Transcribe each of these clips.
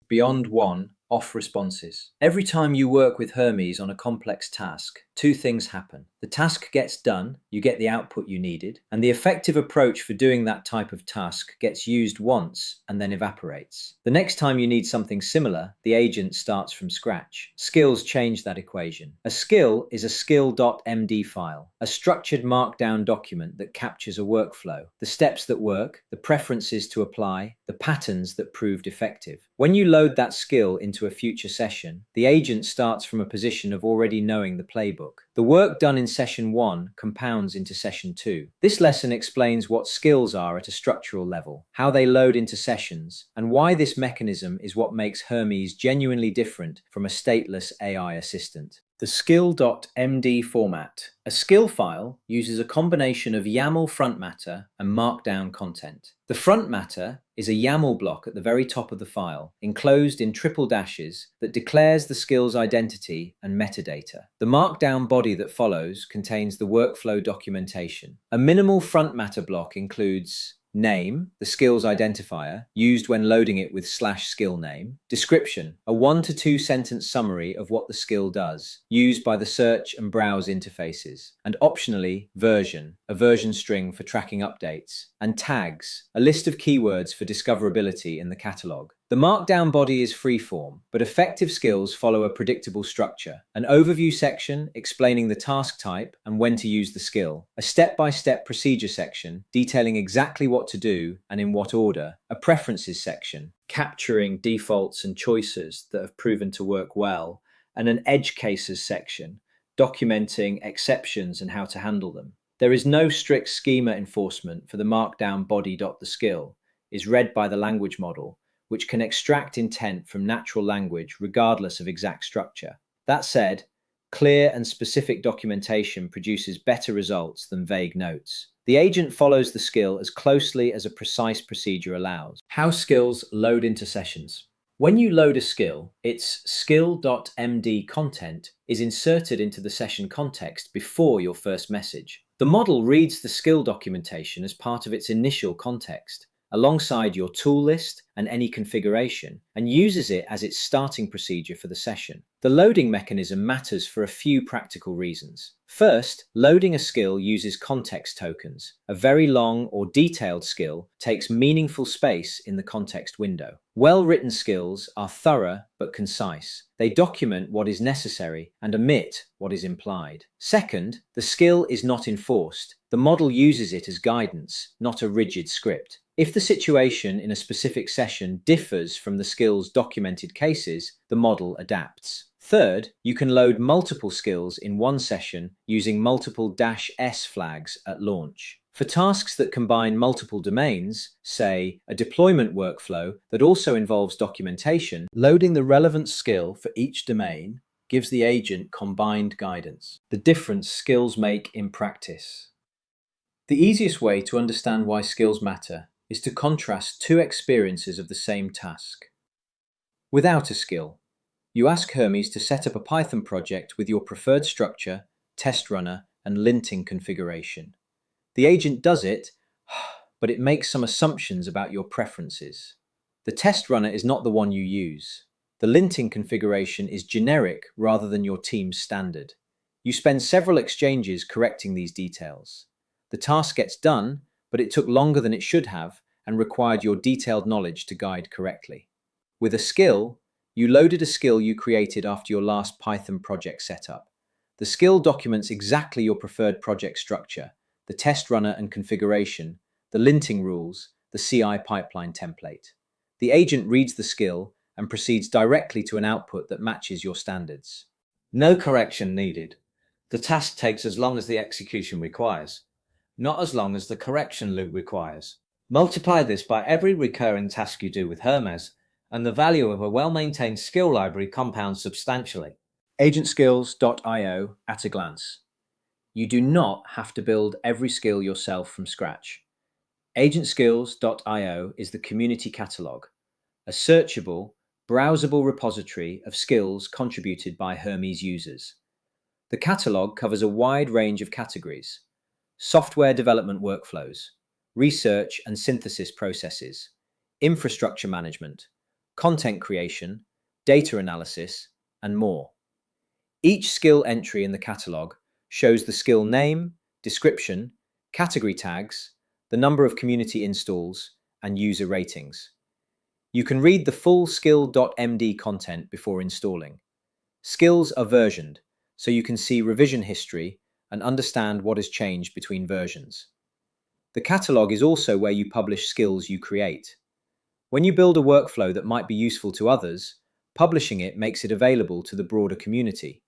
Beyond one, off responses. Every time you work with Hermes on a complex task, two things happen. The task gets done, you get the output you needed, and the effective approach for doing that type of task gets used once and then evaporates. The next time you need something similar, the agent starts from scratch. Skills change that equation. A skill is a skill.md file, a structured markdown document that captures a workflow, the steps that work, the preferences to apply, the patterns that proved effective. When you load that skill into a future session, the agent starts from a position of already knowing the playbook. The work done in session 1 compounds into session 2. This lesson explains what skills are at a structural level, how they load into sessions, and why this mechanism is what makes Hermes genuinely different from a stateless AI assistant. The skill.md format. A skill file uses a combination of YAML front matter and markdown content. The front matter is a YAML block at the very top of the file, enclosed in triple dashes, that declares the skill's identity and metadata. The markdown body that follows contains the workflow documentation. A minimal front matter block includes name, the skill's identifier, used when loading it with /skill name. Description, a 1 to 2 sentence summary of what the skill does, used by the search and browse interfaces. And optionally, version, a version string for tracking updates. And tags, a list of keywords for discoverability in the catalog. The markdown body is freeform, but effective skills follow a predictable structure. An overview section explaining the task type and when to use the skill. A step-by-step procedure section detailing exactly what to do and in what order. A preferences section capturing defaults and choices that have proven to work well. And an edge cases section documenting exceptions and how to handle them. There is no strict schema enforcement for the markdown body.theskill is read by the language model, which can extract intent from natural language regardless of exact structure. That said, clear and specific documentation produces better results than vague notes. The agent follows the skill as closely as a precise procedure allows. How skills load into sessions. When you load a skill, its skill.md content is inserted into the session context before your first message. The model reads the skill documentation as part of its initial context, alongside your tool list and any configuration, and uses it as its starting procedure for the session. The loading mechanism matters for a few practical reasons. First, loading a skill uses context tokens. A very long or detailed skill takes meaningful space in the context window. Well-written skills are thorough but concise. They document what is necessary and omit what is implied. Second, the skill is not enforced. The model uses it as guidance, not a rigid script. If the situation in a specific session differs from the skill's documented cases, the model adapts. Third, you can load multiple skills in one session using multiple -s flags at launch. For tasks that combine multiple domains, say a deployment workflow that also involves documentation, loading the relevant skill for each domain gives the agent combined guidance. The difference skills make in practice. The easiest way to understand why skills matter is to contrast two experiences of the same task. Without a skill, you ask Hermes to set up a Python project with your preferred structure, test runner, and linting configuration. The agent does it, but it makes some assumptions about your preferences. The test runner is not the one you use. The linting configuration is generic rather than your team's standard. You spend several exchanges correcting these details. The task gets done, but it took longer than it should have and required your detailed knowledge to guide correctly. With a skill, you loaded a skill you created after your last Python project setup. The skill documents exactly your preferred project structure, the test runner and configuration, the linting rules, the CI pipeline template. The agent reads the skill and proceeds directly to an output that matches your standards. No correction needed. The task takes as long as the execution requires, not as long as the correction loop requires. Multiply this by every recurring task you do with Hermes, and the value of a well-maintained skill library compounds substantially. Agentskills.io at a glance. You do not have to build every skill yourself from scratch. Agentskills.io is the community catalog, a searchable, browsable repository of skills contributed by Hermes users. The catalog covers a wide range of categories: software development workflows, research and synthesis processes, infrastructure management, content creation, data analysis, and more. Each skill entry in the catalog shows the skill name, description, category tags, the number of community installs, and user ratings. You can read the full SKILL.md content before installing. Skills are versioned, so you can see revision history and understand what has changed between versions. The catalog is also where you publish skills you create. When you build a workflow that might be useful to others, publishing it makes it available to the broader community.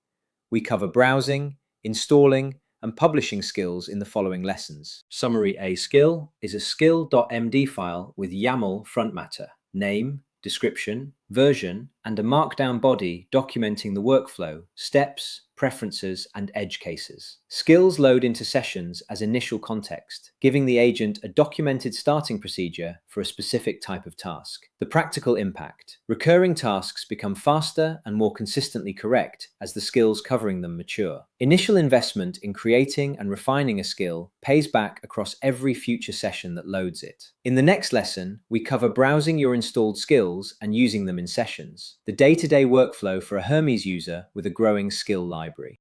We cover browsing, installing, and publishing skills in the following lessons. Summary: A skill is a skill.md file with YAML front matter, name, description, version, and a markdown body documenting the workflow, steps, preferences, and edge cases. Skills load into sessions as initial context, giving the agent a documented starting procedure for a specific type of task. The practical impact: recurring tasks become faster and more consistently correct as the skills covering them mature. Initial investment in creating and refining a skill pays back across every future session that loads it. In the next lesson, we cover browsing your installed skills and using them in sessions, the day-to-day workflow for a Hermes user with a growing skill library.